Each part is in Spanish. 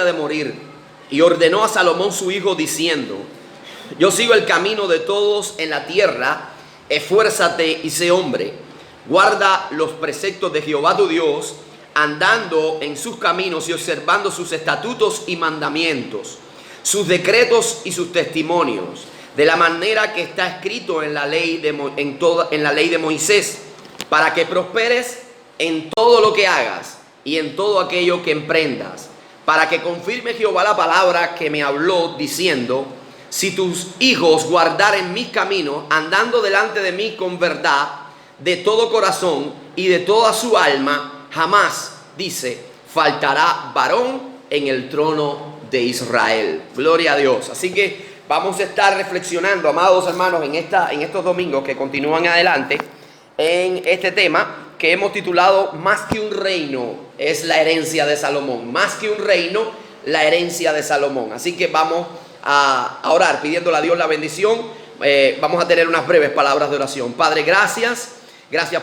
de morir, y ordenó a Salomón su hijo diciendo: yo sigo el camino de todos en la tierra, esfuérzate y sé hombre, guarda los preceptos de Jehová tu Dios, andando en sus caminos y observando sus estatutos y mandamientos, sus decretos y sus testimonios, de la manera que está escrito en la ley de Moisés, para que prosperes en todo lo que hagas y en todo aquello que emprendas, para que confirme Jehová la palabra que me habló, diciendo: si tus hijos guardaren mis caminos, andando delante de mí con verdad, de todo corazón y de toda su alma, jamás, dice, faltará varón en el trono de Israel. Gloria a Dios. Así que vamos a estar reflexionando, amados hermanos, en estos domingos que continúan adelante, en este tema que hemos titulado Más que un reino es la herencia de Salomón. Más que un reino, la herencia de Salomón. Así que vamos a orar pidiéndole a Dios la bendición. Vamos a tener unas breves palabras de oración. Padre, gracias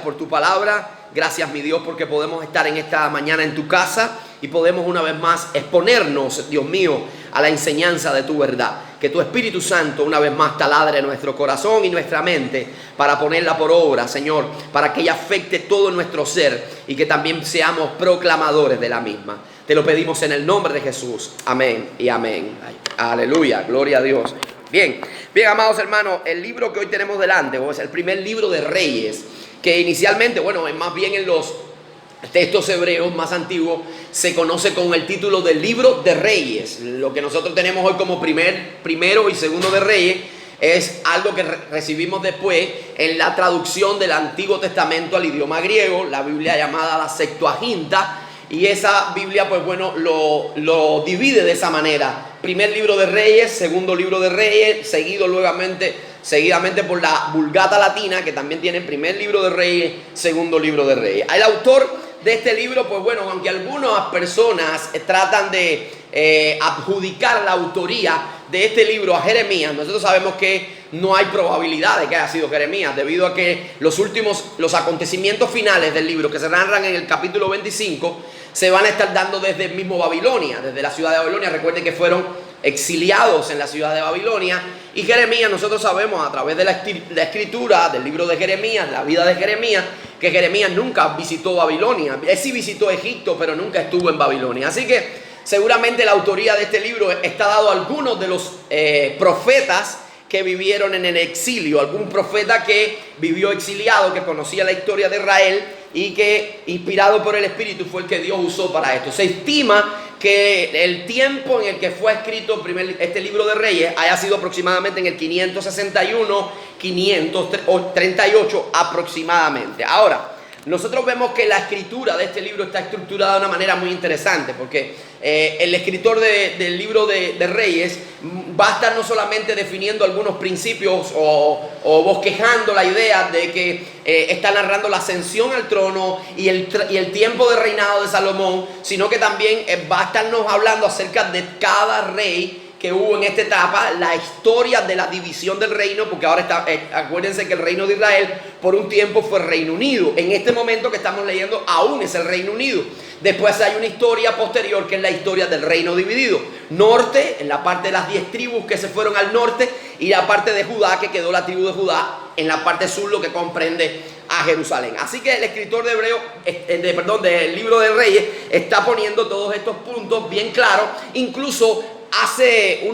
por tu palabra. Gracias, mi Dios, porque podemos estar en esta mañana en tu casa y podemos una vez más exponernos, Dios mío, a la enseñanza de tu verdad. Que tu Espíritu Santo una vez más taladre nuestro corazón y nuestra mente para ponerla por obra, Señor, para que ella afecte todo nuestro ser y que también seamos proclamadores de la misma. Te lo pedimos en el nombre de Jesús. Amén y amén. Aleluya, gloria a Dios. Bien, amados hermanos, el libro que hoy tenemos delante es el primer libro de Reyes, que inicialmente, es más bien en los textos hebreos más antiguos, se conoce con el título del libro de Reyes. Lo que nosotros tenemos hoy como primero y segundo de Reyes es algo que recibimos después en la traducción del Antiguo Testamento al idioma griego, la Biblia llamada la Septuaginta, y esa Biblia lo divide de esa manera: primer libro de Reyes, segundo libro de Reyes, seguidamente por la Vulgata Latina, que también tiene primer libro de Reyes, segundo libro de Reyes. El autor de este libro, aunque algunas personas tratan de adjudicar la autoría de este libro a Jeremías, nosotros sabemos que no hay probabilidad de que haya sido Jeremías, debido a que los acontecimientos finales del libro, que se narran en el capítulo 25, se van a estar dando desde el mismo Babilonia, desde la ciudad de Babilonia. Recuerden que fueron exiliados en la ciudad de Babilonia, y Jeremías, nosotros sabemos a través de la escritura del libro de Jeremías, la vida de Jeremías, que Jeremías nunca visitó Babilonia. Él sí visitó Egipto, pero nunca estuvo en Babilonia. Así que seguramente la autoría de este libro está dado a algunos de los profetas que vivieron en el exilio, algún profeta que vivió exiliado, que conocía la historia de Israel y que, inspirado por el Espíritu, fue el que Dios usó para esto. Se estima que el tiempo en el que fue escrito este libro de Reyes haya sido aproximadamente en el 561, 538 aproximadamente. Ahora, nosotros vemos que la escritura de este libro está estructurada de una manera muy interesante, porque el escritor del libro de Reyes va a estar no solamente definiendo algunos principios o bosquejando la idea de que está narrando la ascensión al trono y el tiempo de reinado de Salomón, sino que también va a estarnos hablando acerca de cada rey que hubo en esta etapa, la historia de la división del reino, porque ahora acuérdense que el reino de Israel por un tiempo fue Reino Unido. En este momento que estamos leyendo aún es el Reino Unido. Después hay una historia posterior que es la historia del reino dividido. Norte, en la parte de las 10 tribus que se fueron al norte, y la parte de Judá, que quedó la tribu de Judá en la parte sur, lo que comprende a Jerusalén. Así que el escritor del libro de Reyes está poniendo todos estos puntos bien claros. Incluso hace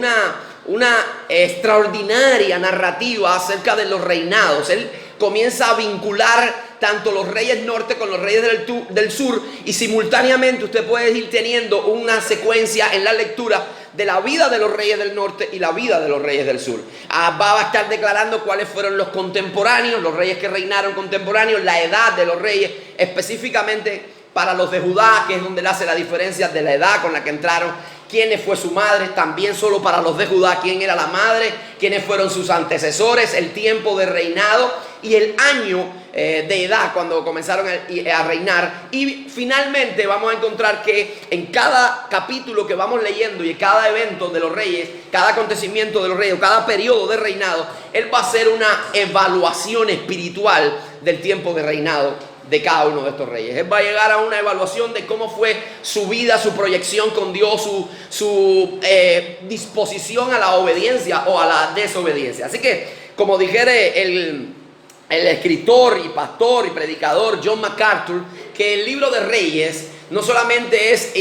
una extraordinaria narrativa acerca de los reinados. Él comienza a vincular tanto los reyes norte con los reyes del sur, y simultáneamente usted puede ir teniendo una secuencia en la lectura de la vida de los reyes del norte y la vida de los reyes del sur. Va a estar declarando cuáles fueron los contemporáneos, los reyes que reinaron contemporáneos, la edad de los reyes, específicamente para los de Judá, que es donde él hace la diferencia de la edad con la que entraron, quién fue su madre, también solo para los de Judá, quién era la madre, quiénes fueron sus antecesores, el tiempo de reinado y el año de edad cuando comenzaron a reinar. Y finalmente vamos a encontrar que en cada capítulo que vamos leyendo y en cada evento de los reyes, cada acontecimiento de los reyes, cada periodo de reinado, él va a hacer una evaluación espiritual del tiempo de reinado de cada uno de estos reyes. Él va a llegar a una evaluación de cómo fue su vida, su proyección con Dios, su disposición a la obediencia o a la desobediencia. Así que, como dijere el escritor y pastor y predicador John MacArthur, que el libro de Reyes no solamente es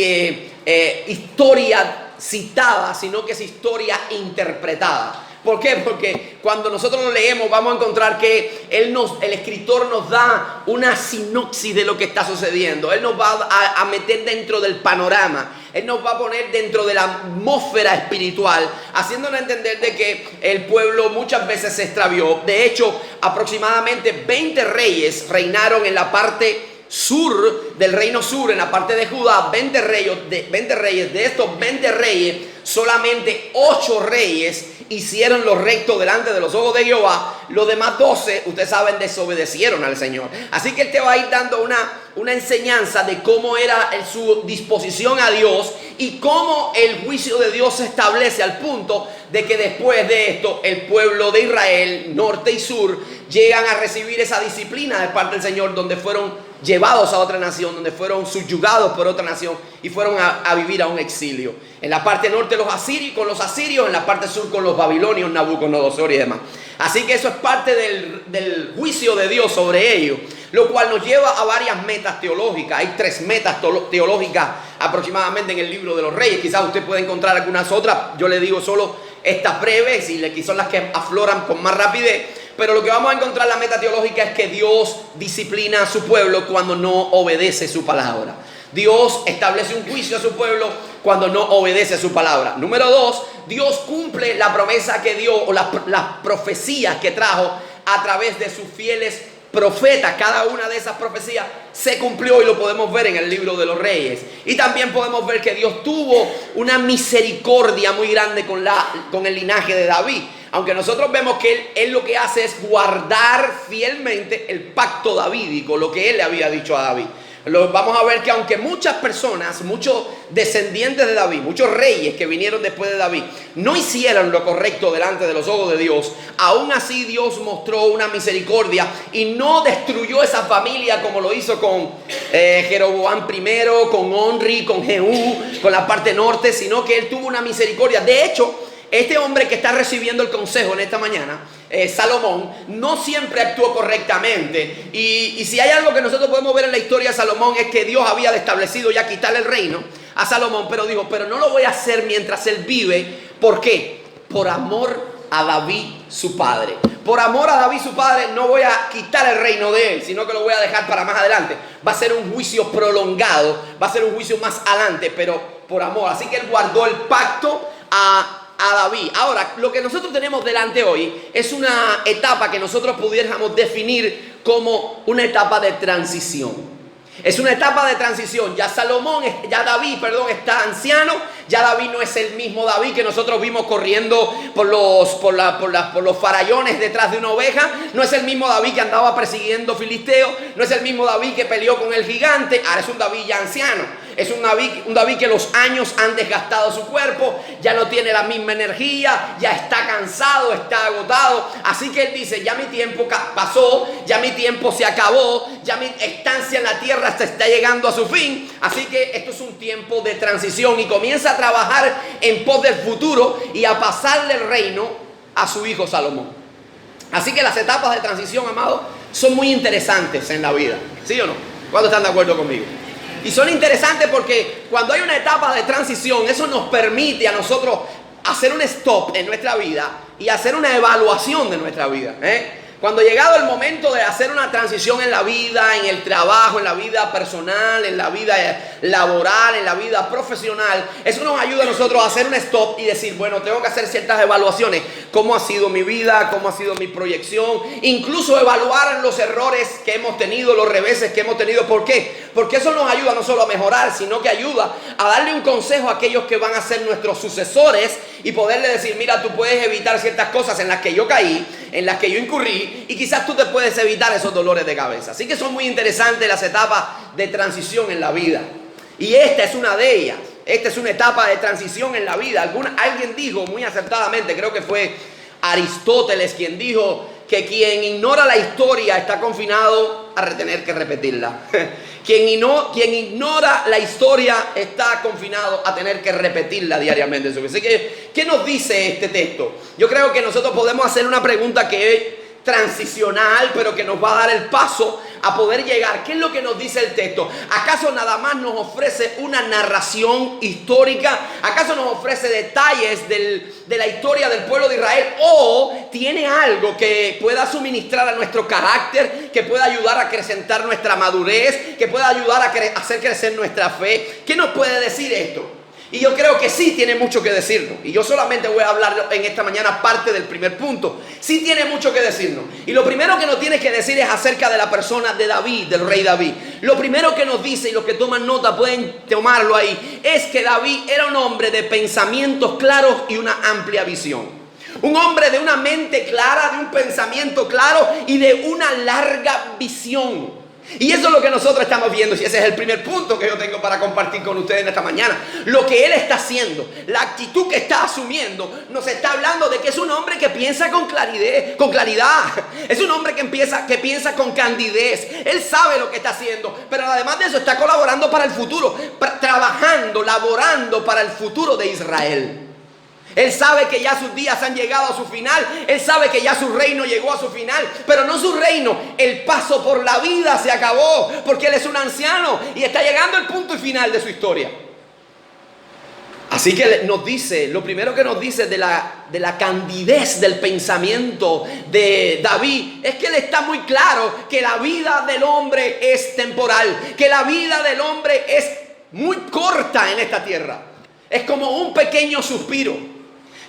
historia citada, sino que es historia interpretada. ¿Por qué? Porque cuando nosotros lo leemos vamos a encontrar que el escritor nos da una sinopsis de lo que está sucediendo. Él nos va a meter dentro del panorama. Él nos va a poner dentro de la atmósfera espiritual, haciéndonos entender de que el pueblo muchas veces se extravió. De hecho, aproximadamente 20 reyes reinaron en la parte sur del reino sur, en la parte de Judá. 20 reyes. De estos 20 reyes, solamente 8 reyes hicieron lo recto delante de los ojos de Jehová. Los demás 12, ustedes saben, desobedecieron al Señor. Así que Él te va a ir dando una enseñanza de cómo era su disposición a Dios y cómo el juicio de Dios se establece, al punto de que después de esto el pueblo de Israel, norte y sur, llegan a recibir esa disciplina de parte del Señor, donde fueron llevados a otra nación, donde fueron subyugados por otra nación y fueron a vivir a un exilio. En la parte norte los asirios, en la parte sur con los babilonios, Nabucodonosor y demás. Así que eso es parte del juicio de Dios sobre ellos, lo cual nos lleva a varias metas teológicas. Hay 3 metas teológicas aproximadamente en el libro de los Reyes. Quizás usted puede encontrar algunas otras. Yo le digo solo estas breves y son las que afloran con más rapidez. Pero lo que vamos a encontrar, la meta teológica, es que Dios disciplina a su pueblo cuando no obedece su palabra. Dios establece un juicio a su pueblo cuando no obedece a su palabra. Número 2, Dios cumple la promesa que dio, o las profecías que trajo a través de sus fieles profetas. Cada una de esas profecías se cumplió y lo podemos ver en el libro de los Reyes. Y también podemos ver que Dios tuvo una misericordia muy grande con el linaje de David. Aunque nosotros vemos que él lo que hace es guardar fielmente el pacto davídico, lo que él le había dicho a David. Vamos a ver que aunque muchas personas, muchos descendientes de David, muchos reyes que vinieron después de David, no hicieron lo correcto delante de los ojos de Dios, aún así Dios mostró una misericordia y no destruyó esa familia como lo hizo con Jeroboam I, con Onri, con Jehú, con la parte norte, sino que él tuvo una misericordia. De hecho, este hombre que está recibiendo el consejo en esta mañana, Salomón, no siempre actuó correctamente. Y si hay algo que nosotros podemos ver en la historia de Salomón, es que Dios había establecido ya quitarle el reino a Salomón, pero dijo, pero no lo voy a hacer mientras él vive. ¿Por qué? Por amor a David su padre. Por amor a David su padre no voy a quitar el reino de él, sino que lo voy a dejar para más adelante. Va a ser un juicio prolongado, va a ser un juicio más adelante, pero por amor. Así que él guardó el pacto a David. Ahora, lo que nosotros tenemos delante hoy es una etapa que nosotros pudiéramos definir como una etapa de transición. Es una etapa de transición. Ya David está anciano. Ya David no es el mismo David que nosotros vimos corriendo por los farallones detrás de una oveja. No es el mismo David que andaba persiguiendo filisteos. No es el mismo David que peleó con el gigante. Ahora es un David ya anciano. Es un David que los años han desgastado su cuerpo. Ya no tiene la misma energía. Ya está cansado, está agotado. Así que él dice, ya mi tiempo pasó. Ya mi tiempo se acabó. Ya mi estancia en la tierra se está llegando a su fin. Así que esto es un tiempo de transición. Y comienza a trabajar en pos del futuro y a pasarle el reino a su hijo Salomón. Así que las etapas de transición, amados, son muy interesantes en la vida. ¿Sí o no? ¿Cuántos están de acuerdo conmigo? Y son interesantes porque cuando hay una etapa de transición, eso nos permite a nosotros hacer un stop en nuestra vida y hacer una evaluación de nuestra vida. Cuando llegado el momento de hacer una transición en la vida, en el trabajo, en la vida personal, en la vida laboral, en la vida profesional, eso nos ayuda a nosotros a hacer un stop y decir, bueno, tengo que hacer ciertas evaluaciones. ¿Cómo ha sido mi vida? ¿Cómo ha sido mi proyección? Incluso evaluar los errores que hemos tenido, los reveses que hemos tenido. ¿Por qué? Porque eso nos ayuda no solo a mejorar, sino que ayuda a darle un consejo a aquellos que van a ser nuestros sucesores y poderle decir, mira, tú puedes evitar ciertas cosas en las que yo caí, en las que yo incurrí, y quizás tú te puedes evitar esos dolores de cabeza. Así que son muy interesantes las etapas de transición en la vida. Y esta es una de ellas. Esta es una etapa de transición en la vida. Alguien dijo muy acertadamente, creo que fue Aristóteles quien dijo que quien ignora la historia está confinado a tener que repetirla. Quien ignora la historia está confinado a tener que repetirla diariamente. Así que, ¿qué nos dice este texto? Yo creo que nosotros podemos hacer una pregunta que es transicional, pero que nos va a dar el paso a poder llegar. ¿Qué es lo que nos dice el texto? ¿Acaso nada más nos ofrece una narración histórica? ¿Acaso nos ofrece detalles de la historia del pueblo de Israel? ¿O tiene algo que pueda suministrar a nuestro carácter, que pueda ayudar a acrecentar nuestra madurez, que pueda ayudar a hacer crecer nuestra fe? ¿Qué nos puede decir esto? Y yo creo que sí tiene mucho que decirnos. Y yo solamente voy a hablar en esta mañana parte del primer punto. Sí tiene mucho que decirnos. Y lo primero que nos tiene que decir es acerca de la persona de David, del rey David. Lo primero que nos dice, y los que toman nota pueden tomarlo ahí, es que David era un hombre de pensamientos claros y una amplia visión. Un hombre de una mente clara, de un pensamiento claro y de una larga visión. Y eso es lo que nosotros estamos viendo, y ese es el primer punto que yo tengo para compartir con ustedes en esta mañana. Lo que él está haciendo, la actitud que está asumiendo, nos está hablando de que es un hombre que piensa con claridad. Es un hombre que piensa con candidez. Él sabe lo que está haciendo, pero además de eso está colaborando para el futuro, trabajando, laborando para el futuro de Israel. Él sabe que ya sus días han llegado a su final. Él sabe que ya su reino llegó a su final. Pero no su reino. El paso por la vida se acabó. Porque él es un anciano y está llegando al punto y final de su historia. Así que nos dice, lo primero que nos dice de la candidez del pensamiento de David es que él está muy claro que la vida del hombre es temporal. Que la vida del hombre es muy corta en esta tierra. Es como un pequeño suspiro.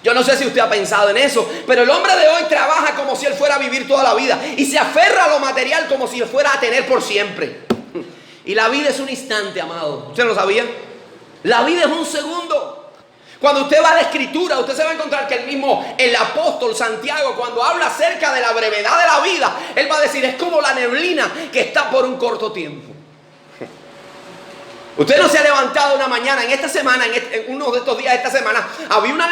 Yo no sé si usted ha pensado en eso, pero el hombre de hoy trabaja como si él fuera a vivir toda la vida y se aferra a lo material como si fuera a tener por siempre. Y la vida es un instante, amado. ¿Usted lo sabía? La vida es un segundo. Cuando usted va a la Escritura, usted se va a encontrar que el apóstol Santiago, cuando habla acerca de la brevedad de la vida, él va a decir, es como la neblina que está por un corto tiempo. Usted no se ha levantado una mañana, en esta semana, en uno de estos días de esta semana, había una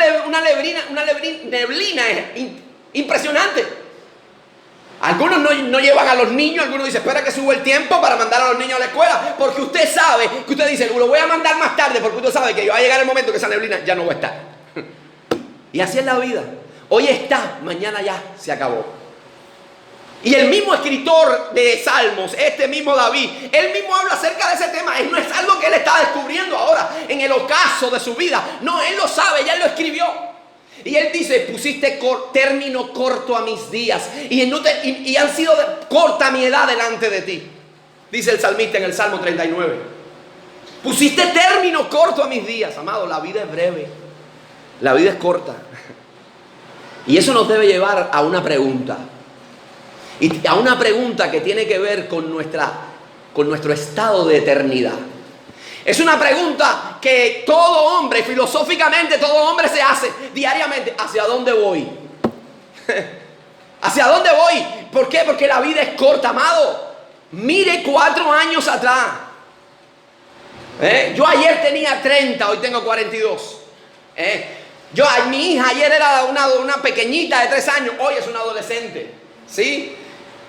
neblina impresionante. Algunos no llevan a los niños, algunos dicen, espera que suba el tiempo para mandar a los niños a la escuela, porque usted sabe, que usted dice, lo voy a mandar más tarde, porque usted sabe que va a llegar el momento que esa neblina ya no va a estar. Y así es la vida. Hoy está, mañana ya se acabó. Y el mismo escritor de Salmos, este mismo David, él mismo habla acerca de ese tema. No es algo que él está descubriendo ahora en el ocaso de su vida. No, él lo sabe, ya él lo escribió. Y él dice, pusiste término corto a mis días y han sido corta mi edad delante de ti. Dice el salmista en el Salmo 39. Pusiste término corto a mis días. Amado, la vida es breve. La vida es corta. Y eso nos debe llevar a una pregunta. Y a una pregunta que tiene que ver con nuestro estado de eternidad. Es una pregunta que todo hombre, filosóficamente todo hombre se hace diariamente. ¿Hacia dónde voy? ¿Hacia dónde voy? ¿Por qué? Porque la vida es corta, amado. Mire 4 años atrás. Yo ayer tenía 30, hoy tengo 42. Mi hija ayer era una pequeñita de 3 años, hoy es una adolescente. ¿Sí?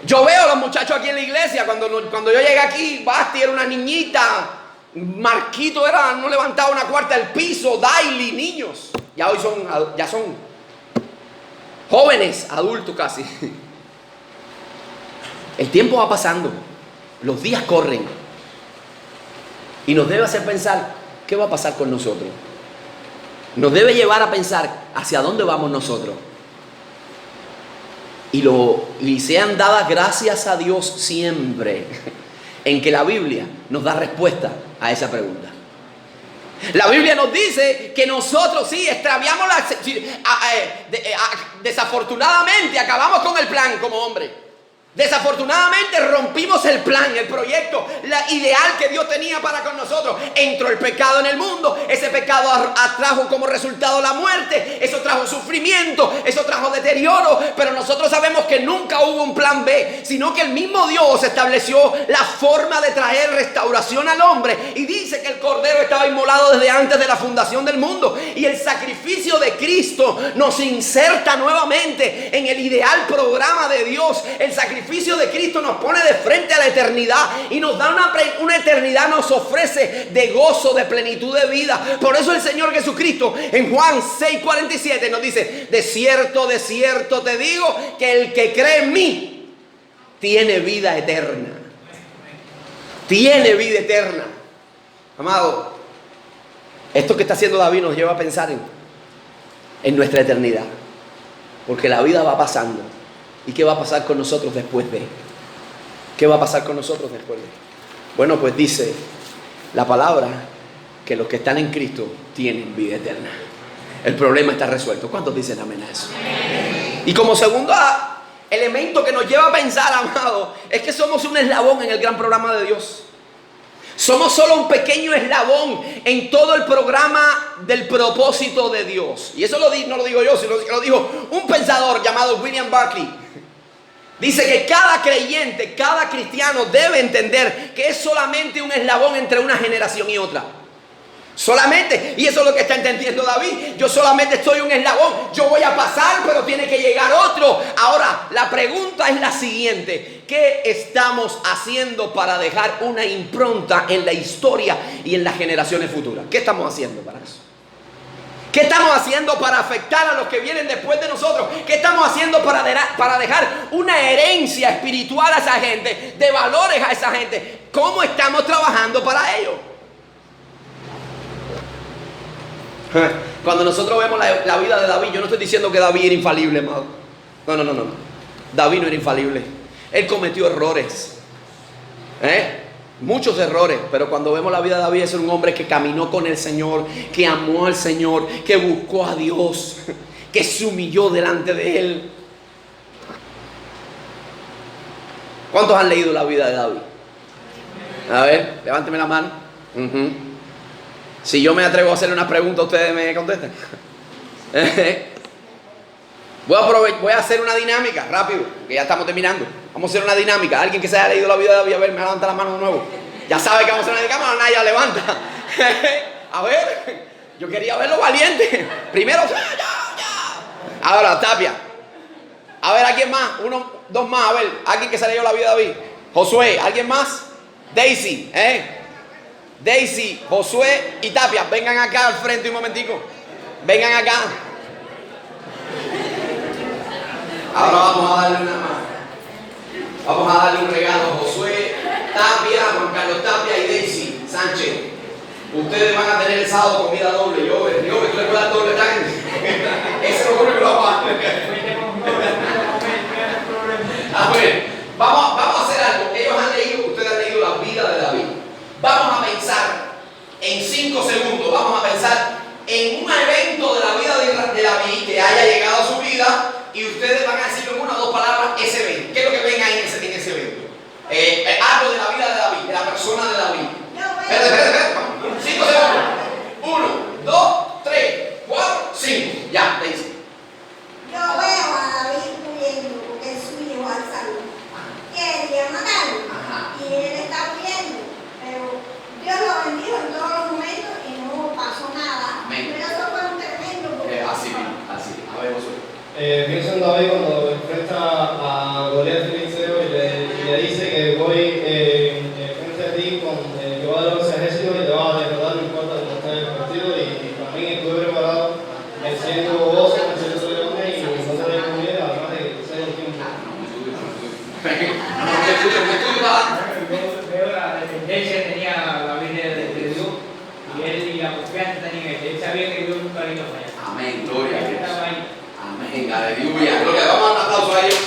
Yo veo a los muchachos aquí en la iglesia. Cuando yo llegué aquí, Basti era una niñita, Marquito no levantaba una cuarta del piso, Daily, niños. Ya hoy son jóvenes, adultos casi. El tiempo va pasando, los días corren y nos debe hacer pensar qué va a pasar con nosotros. Nos debe llevar a pensar hacia dónde vamos nosotros. Y sean dadas gracias a Dios siempre en que la Biblia nos da respuesta a esa pregunta. La Biblia nos dice que nosotros sí extraviamos desafortunadamente acabamos con el plan como hombre. Desafortunadamente rompimos el plan, el proyecto, la ideal que Dios tenía para con nosotros. Entró el pecado en el mundo. Ese pecado atrajo como resultado la muerte. Eso trajo sufrimiento, eso trajo deterioro. Pero nosotros sabemos que nunca hubo un plan B, sino que el mismo Dios estableció la forma de traer restauración al hombre. Y dice que el Cordero estaba inmolado desde antes de la fundación del mundo. Y el sacrificio de Cristo nos inserta nuevamente en el ideal programa de Dios. El sacrificio sacrificio de Cristo nos pone de frente a la eternidad y nos da una eternidad, nos ofrece de gozo, de plenitud de vida. Por eso el Señor Jesucristo en Juan 6:47 nos dice: de cierto te digo que el que cree en mí tiene vida eterna. Tiene vida eterna. Amado, esto que está haciendo David nos lleva a pensar en nuestra eternidad. Porque la vida va pasando. ¿Y qué va a pasar con nosotros después de? ¿Qué va a pasar con nosotros después de? Bueno, pues dice la palabra que los que están en Cristo tienen vida eterna. El problema está resuelto. ¿Cuántos dicen amén a eso? Amén. Y como segundo elemento que nos lleva a pensar, amado, es que somos un eslabón en el gran programa de Dios. Somos solo un pequeño eslabón en todo el programa del propósito de Dios. Y eso no lo digo yo, sino que lo dijo un pensador llamado William Barclay. Dice que cada creyente, cada cristiano debe entender que es solamente un eslabón entre una generación y otra. Solamente, y eso es lo que está entendiendo David. Yo solamente estoy un eslabón, yo voy a pasar, pero tiene que llegar otro. Ahora, la pregunta es la siguiente: ¿qué estamos haciendo para dejar una impronta en la historia y en las generaciones futuras? ¿Qué estamos haciendo para eso? ¿Qué estamos haciendo para afectar a los que vienen después de nosotros? ¿Qué estamos haciendo para dejar una herencia espiritual a esa gente, de valores a esa gente? ¿Cómo estamos trabajando para ello? Cuando nosotros vemos la vida de David, yo no estoy diciendo que David era infalible, amado. No. David no era infalible. Él cometió errores. Muchos errores. Pero cuando vemos la vida de David, es un hombre que caminó con el Señor, que amó al Señor, que buscó a Dios, que se humilló delante de Él. ¿Cuántos han leído la vida de David? A ver, levánteme la mano. Si yo me atrevo a hacerle una pregunta, ustedes me contestan. Voy a hacer una dinámica rápido, que ya estamos terminando. Vamos a hacer una dinámica. Alguien que se haya leído la vida de David, a ver, me levanta la mano de nuevo. Ya sabe que vamos a hacer una dinámica, nadie la levanta. A ver, yo quería verlo valiente. Primero, ya. Ahora, Tapia. A ver, ¿alguien más? Dos más, a ver, alguien que se haya leído la vida de David. Josué, ¿alguien más? Daisy, Daisy, Josué y Tapia, vengan acá al frente un momentico. Vengan acá. Ahora vamos a darle una mano. Vamos a darle un regalo a Josué, Tapia, Juan Carlos Tapia y Daisy Sánchez. Ustedes van a tener el sábado comida doble. Yo, tú le puedes dar doble tanque. Ese es lo único que lo vamos a hacer. A ver, vamos a hacer algo. Ustedes han leído la vida de David. Vamos a pensar en 5 segundos, vamos a pensar en un evento de la vida de David que haya llegado a su vida y ustedes van a decir en una o dos palabras ese evento. ¿Qué es lo que ven ahí en ese evento? Algo de la vida de David, de la persona de David. Espérate. 5 segundos. 1, 2, 3, 4, 5. Ya, Daisy. Yo veo a David muriendo porque es su hijo al salud. Quería matarlo. Y él está muriendo. Pero Dios lo bendijo en todos los momentos y no pasó nada. Amén. Pero eso fue un tremendo. Así. A ver, Josué. Pienso en David cuando enfrenta a Goliat Filisteo y le dice que voy frente a ti yo voy a dar los ejércitos y te vas a derrotar, no importa cómo esté el partido. Y también estuve preparado, me siento gozo, me siento leones y no te voy a comer, además de que sea un tiempo. Veo la dependencia que tenía la vida de Dios y la confianza que tenía. Él sabía que Dios nunca le iba a fallar. Amén, gloria a Dios. Estaba ahí. Amén, aleluya. Gloria. Vamos a dar un aplauso a ellos.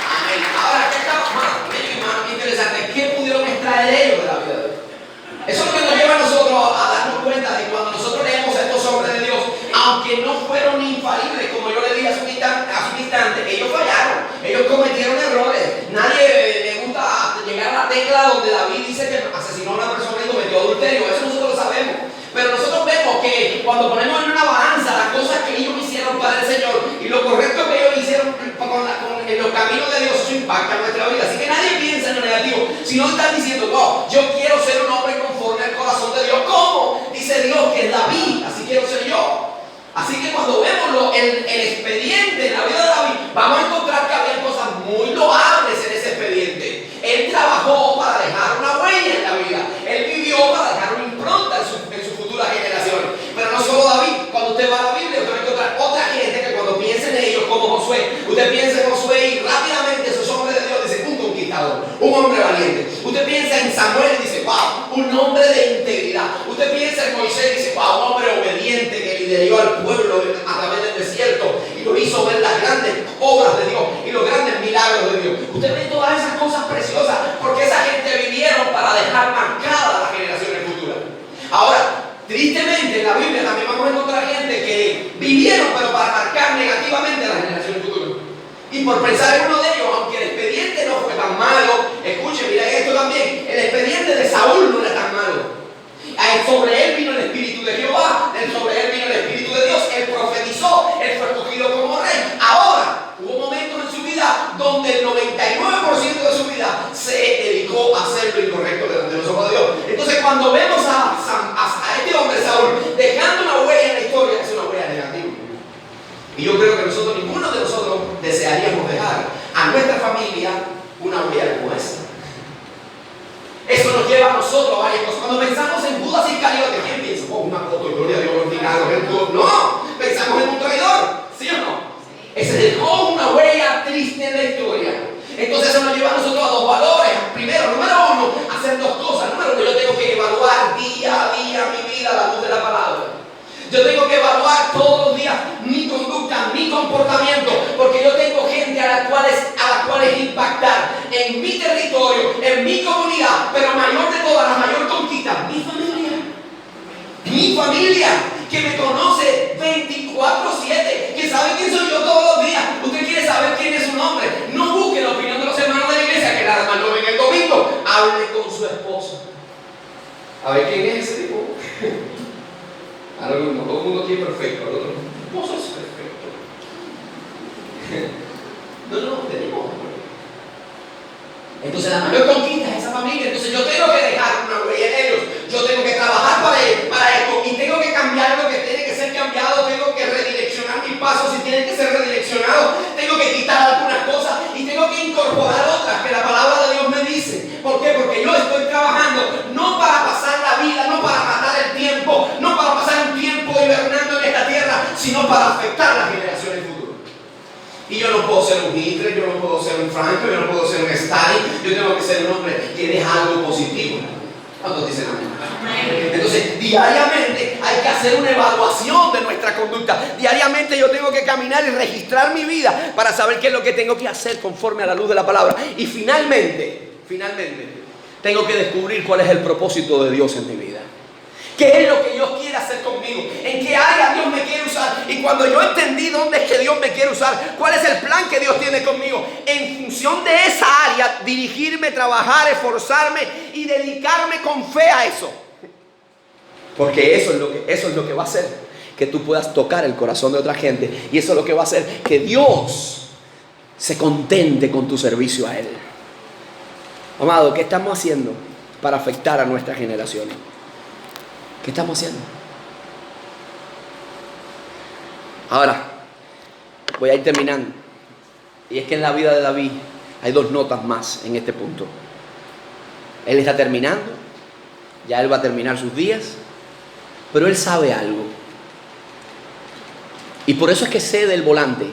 Amén. Ahora, ¿qué está más interesante? ¿Qué pudieron extraer ellos de la vida de Dios? Eso es lo que nos lleva a nosotros a darnos cuenta de cuando nosotros leemos a estos hombres de Dios, aunque no fueron infalibles, como yo le dije hace un instante, ellos fallaron, ellos cometieron errores. Nadie le gusta llegar a la tecla donde David dice que asesinó a una persona y cometió adulterio. Eso nosotros lo sabemos. Pero nosotros vemos que cuando ponemos en una balanza las cosas que ellos hicieron para el Señor y lo correcto que ellos hicieron en los caminos de Dios, eso impacta nuestra vida. Así que nadie piensa en lo negativo, sino están diciendo, wow, yo quiero ser un hombre conforme al corazón de Dios. ¿Cómo? Dice Dios que es David, así quiero ser yo. Así que cuando vemos el expediente en la vida de David, vamos a encontrar piensa en Moisés, dice, wow, un hombre obediente que lideró al pueblo a través del desierto y lo hizo ver las grandes obras de Dios y los grandes milagros de Dios. Usted ve todas esas cosas preciosas porque esa gente vivieron para dejar marcada a las generaciones futuras. Ahora, tristemente en la Biblia también vamos a encontrar gente que vivieron pero para marcar negativamente a las generaciones futuras. Y por pensar en uno de ellos, aunque el expediente no fue tan malo, escuchen, miren esto también, el expediente de Saúl no era tan malo. Sobre él vino el Espíritu de Jehová, sobre él vino el Espíritu de Dios, él profetizó, él fue escogido como rey. Ahora, hubo momentos en su vida donde el 99% de su vida se dedicó a hacer lo incorrecto delante de los ojos de Dios. Entonces, cuando vemos a este hombre Saúl dejando una huella en la historia, es una huella negativa. Y yo creo que nosotros, ninguno de nosotros desearíamos dejar a nuestra familia una huella como esa. Eso nos lleva a nosotros a varias cosas. Cuando pensamos en Judas Iscariote, ¿quién piensa? Oh, una foto, gloria a Dios, glorificado. No, pensamos en un traidor, ¿sí o no? Ese dejó una huella triste en la historia. Entonces eso nos lleva a nosotros a dos valores. Primero, número uno, hacer dos cosas. Número uno, yo tengo que evaluar día a día mi vida a la luz de la palabra. Yo tengo que evaluar todos los días mi conducta, mi comportamiento, porque yo tengo gente a las cuales impactar en mi territorio, en mi comunidad, pero mayor de todas, la mayor conquista, mi familia. Mi familia, que me conoce 24/7, que sabe quién soy yo todos los días. Usted quiere saber quién es su nombre. No busque la opinión de los hermanos de la iglesia, que la hermana lo ven el domingo. Hable con su esposa. A ver quién es ese tipo. Todo el mundo aquí es perfecto, el otro, vos sos perfecto. No, tenemos. Entonces la mayor conquista es esa familia. Entonces yo tengo que dejar una huella en ellos. Yo tengo que trabajar para esto. Y tengo que cambiar lo que tiene que ser cambiado. Tengo que redireccionar mis pasos si tienen que ser redireccionados. Tengo que quitar algunas cosas y tengo que incorporar otras que la palabra de Dios me dice. ¿Por qué? Porque yo estoy trabajando no para pasar la vida, no para matar el tiempo, no para pasar un tiempo hibernando en esta tierra, sino para afectar a las generaciones futuras. Y yo no puedo ser un Hitler, yo no puedo ser un Franco, yo no puedo ser un Stalin, yo tengo que ser un hombre que deja algo positivo. ¿Cuántos dicen amén? Entonces, diariamente hay que hacer una evaluación de nuestra conducta. Diariamente yo tengo que caminar y registrar mi vida para saber qué es lo que tengo que hacer conforme a la luz de la palabra. Y finalmente, tengo que descubrir cuál es el propósito de Dios en mi vida. ¿Qué es lo que Dios quiere hacer conmigo? ¿En qué área Dios me quiere usar? Y cuando yo entendí dónde es que Dios me quiere usar, cuál es el plan que Dios tiene conmigo, en función de esa área, dirigirme, trabajar, esforzarme y dedicarme con fe a eso. Porque eso es lo que va a hacer que tú puedas tocar el corazón de otra gente. Y eso es lo que va a hacer que Dios se contente con tu servicio a Él. Amado, ¿qué estamos haciendo para afectar a nuestras generaciones? ¿Qué estamos haciendo? Ahora, voy a ir terminando. Y es que en la vida de David hay dos notas más en este punto. Él está terminando, ya él va a terminar sus días, pero él sabe algo. Y por eso es que cede el volante.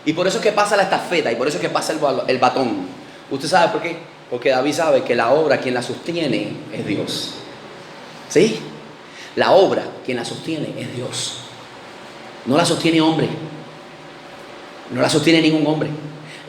Y por eso es que pasa la estafeta, y por eso es que pasa el batón. ¿Usted sabe por qué? Porque David sabe que la obra, quien la sostiene, es Dios. ¿Sí? La obra, quien la sostiene, es Dios. No la sostiene hombre. No la sostiene ningún hombre.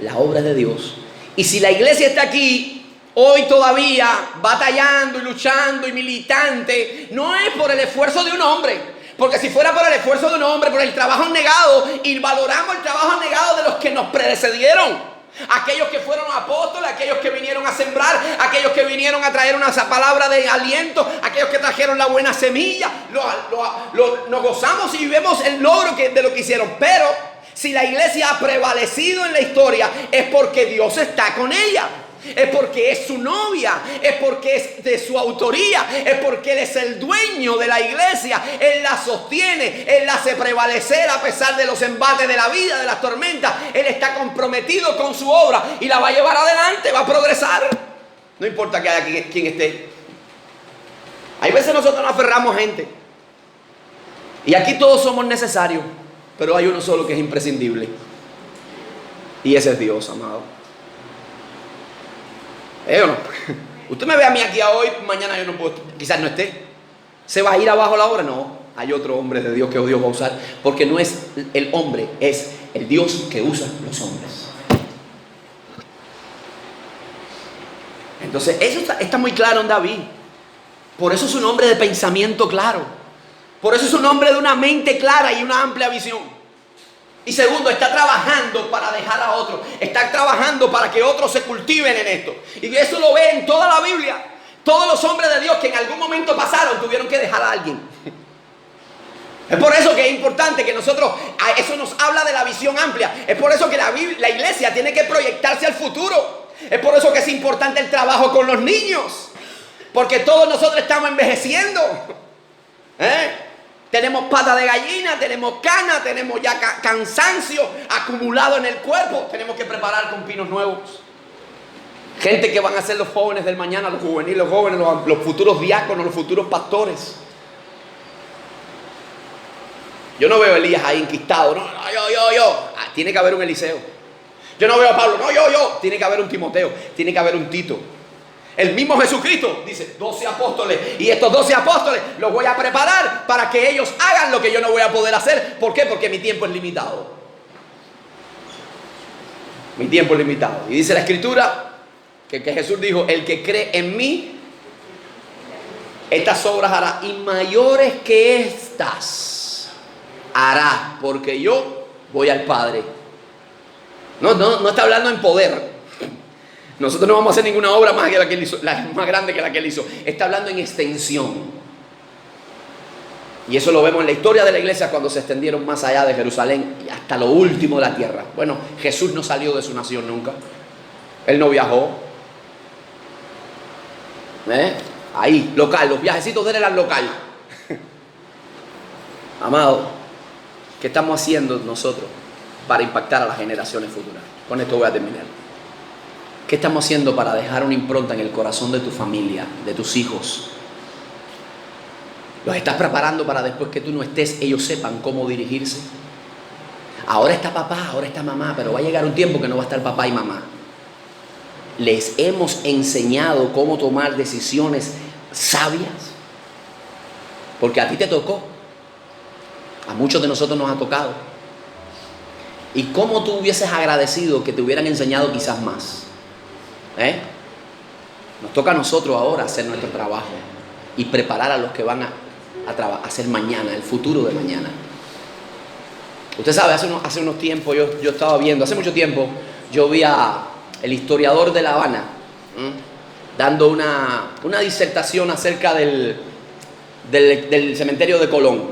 La obra es de Dios. Y si la iglesia está aquí, hoy todavía, batallando y luchando y militante, no es por el esfuerzo de un hombre. Porque si fuera por el esfuerzo de un hombre, por el trabajo negado, y valoramos el trabajo negado de los que nos precedieron, aquellos que fueron apóstoles, aquellos que vinieron a sembrar, aquellos que vinieron a traer una palabra de aliento, aquellos que trajeron la buena semilla, nos gozamos y vemos el logro de lo que hicieron. Pero si la iglesia ha prevalecido en la historia, es porque Dios está con ella. Es porque es su novia, es porque es de su autoría, es porque Él es el dueño de la iglesia. Él la sostiene, Él la hace prevalecer a pesar de los embates de la vida, de las tormentas. Él está comprometido con su obra y la va a llevar adelante, va a progresar. No importa que haya quien esté. Hay veces nosotros nos aferramos a gente. Y aquí todos somos necesarios, pero hay uno solo que es imprescindible. Y ese es Dios, amado. ¿O no? Usted me ve a mí aquí hoy, mañana yo no puedo, quizás no esté. ¿Se va a ir abajo la obra? No. Hay otro hombre de Dios que Dios va a usar, porque no es el hombre, es el Dios que usa los hombres. Entonces, eso está muy claro en David. Por eso es un hombre de pensamiento claro. Por eso es un hombre de una mente clara y una amplia visión. Y segundo, está trabajando para dejar a otros. Está trabajando para que otros se cultiven en esto. Y eso lo ve en toda la Biblia. Todos los hombres de Dios que en algún momento pasaron tuvieron que dejar a alguien. Es por eso que es importante que nosotros, eso nos habla de la visión amplia. Es por eso que la iglesia tiene que proyectarse al futuro. Es por eso que es importante el trabajo con los niños. Porque todos nosotros estamos envejeciendo. Tenemos pata de gallina, tenemos canas, tenemos ya cansancio acumulado en el cuerpo. Tenemos que preparar con pinos nuevos. Gente que van a ser los jóvenes del mañana, los juveniles, los jóvenes, los futuros diáconos, los futuros pastores. Yo no veo a Elías ahí enquistado. No, yo. Tiene que haber un Eliseo. Yo no veo a Pablo. No, yo. Tiene que haber un Timoteo. Tiene que haber un Tito. El mismo Jesucristo dice 12 apóstoles. Y estos 12 apóstoles los voy a preparar para que ellos hagan lo que yo no voy a poder hacer. ¿Por qué? Porque mi tiempo es limitado. Mi tiempo es limitado. Y dice la Escritura que Jesús dijo: el que cree en mí, estas obras hará, y mayores que estas hará, porque yo voy al Padre. No está hablando en poder. Nosotros no vamos a hacer ninguna obra más que la que él hizo, más grande que la que él hizo. Está hablando en extensión. Y eso lo vemos en la historia de la iglesia, cuando se extendieron más allá de Jerusalén y hasta lo último de la tierra. Bueno, Jesús no salió de su nación nunca. Él no viajó. Ahí, local, los viajecitos de él eran local. Amado, ¿qué estamos haciendo nosotros para impactar a las generaciones futuras? Con esto voy a terminar. ¿Qué estamos haciendo para dejar una impronta en el corazón de tu familia, de tus hijos? ¿Los estás preparando para después que tú no estés, ellos sepan cómo dirigirse? Ahora está papá, ahora está mamá, pero va a llegar un tiempo que no va a estar papá y mamá. ¿Les hemos enseñado cómo tomar decisiones sabias? Porque a ti te tocó. A muchos de nosotros nos ha tocado. ¿Y cómo tú hubieses agradecido que te hubieran enseñado quizás más? Nos toca a nosotros ahora hacer nuestro trabajo y preparar a los que van a hacer mañana, el futuro de mañana. Usted sabe, hace unos tiempos yo estaba viendo, hace mucho tiempo, yo vi a el historiador de La Habana dando una disertación acerca del cementerio de Colón.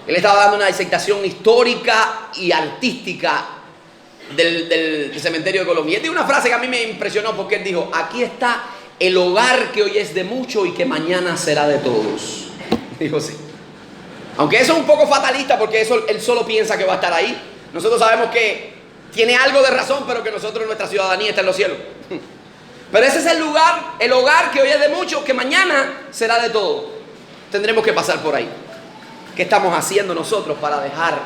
Él estaba dando una disertación histórica y artística del cementerio de Colón. Y él tiene una frase que a mí me impresionó, porque él dijo: aquí está el hogar que hoy es de muchos y que mañana será de todos. Dijo sí. Aunque eso es un poco fatalista, porque él solo piensa que va a estar ahí. Nosotros sabemos que tiene algo de razón, pero que nuestra ciudadanía está en los cielos. Pero ese es el hogar que hoy es de muchos, que mañana será de todos. Tendremos que pasar por ahí. ¿Qué estamos haciendo nosotros para dejar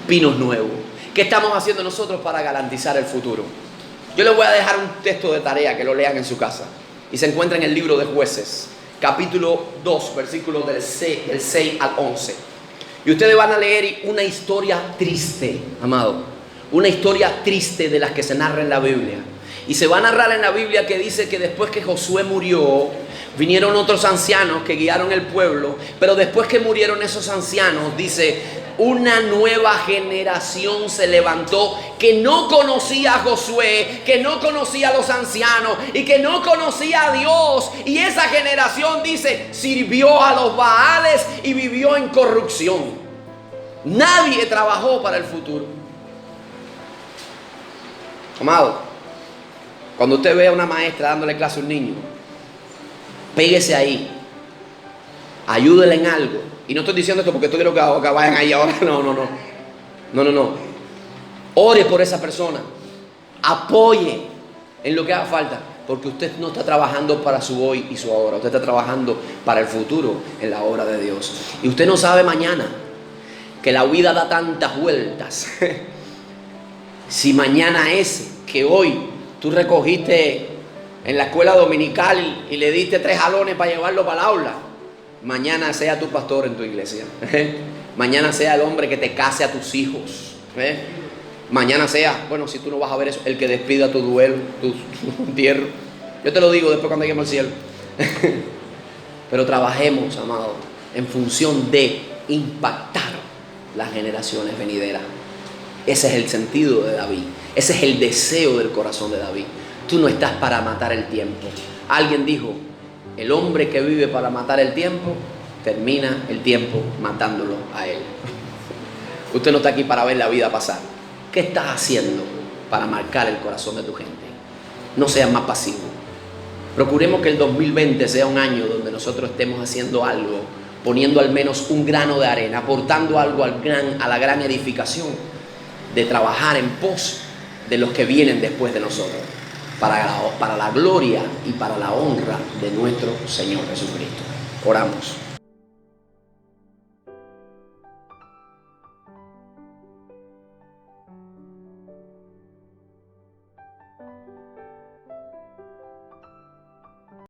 pinos nuevos? ¿Qué estamos haciendo nosotros para garantizar el futuro? Yo les voy a dejar un texto de tarea que lo lean en su casa. Y se encuentra en el libro de Jueces, capítulo 2, versículos del 6 al 11. Y ustedes van a leer una historia triste, amado. Una historia triste de las que se narra en la Biblia. Y se va a narrar en la Biblia que dice que después que Josué murió, vinieron otros ancianos que guiaron el pueblo. Pero después que murieron esos ancianos, dice: una nueva generación se levantó que no conocía a Josué, que no conocía a los ancianos y que no conocía a Dios. Y esa generación, dice, sirvió a los Baales y vivió en corrupción. Nadie trabajó para el futuro. Amado, cuando usted ve a una maestra dándole clase a un niño, péguese ahí, ayúdele en algo. Y no estoy diciendo esto porque esto quiero que vayan ahí ahora. No. Ore por esa persona. Apoye en lo que haga falta. Porque usted no está trabajando para su hoy y su ahora. Usted está trabajando para el futuro en la obra de Dios. Y usted no sabe mañana, que la vida da tantas vueltas. Si mañana que hoy tú recogiste en la escuela dominical y le diste 3 jalones para llevarlo para el aula, mañana sea tu pastor en tu iglesia. Mañana sea el hombre que te case a tus hijos. Mañana sea, bueno, si tú no vas a ver eso, el que despida tu duelo, tu entierro. Yo te lo digo después cuando lleguemos al cielo. Pero trabajemos, amados, en función de impactar las generaciones venideras. Ese es el sentido de David. Ese es el deseo del corazón de David. Tú no estás para matar el tiempo. Alguien dijo, el hombre que vive para matar el tiempo, termina el tiempo matándolo a él. Usted no está aquí para ver la vida pasar. ¿Qué estás haciendo para marcar el corazón de tu gente? No seas más pasivo. Procuremos que el 2020 sea un año donde nosotros estemos haciendo algo, poniendo al menos un grano de arena, aportando algo a la gran edificación de trabajar en pos de los que vienen después de nosotros, para la gloria y para la honra de nuestro Señor Jesucristo. Oramos.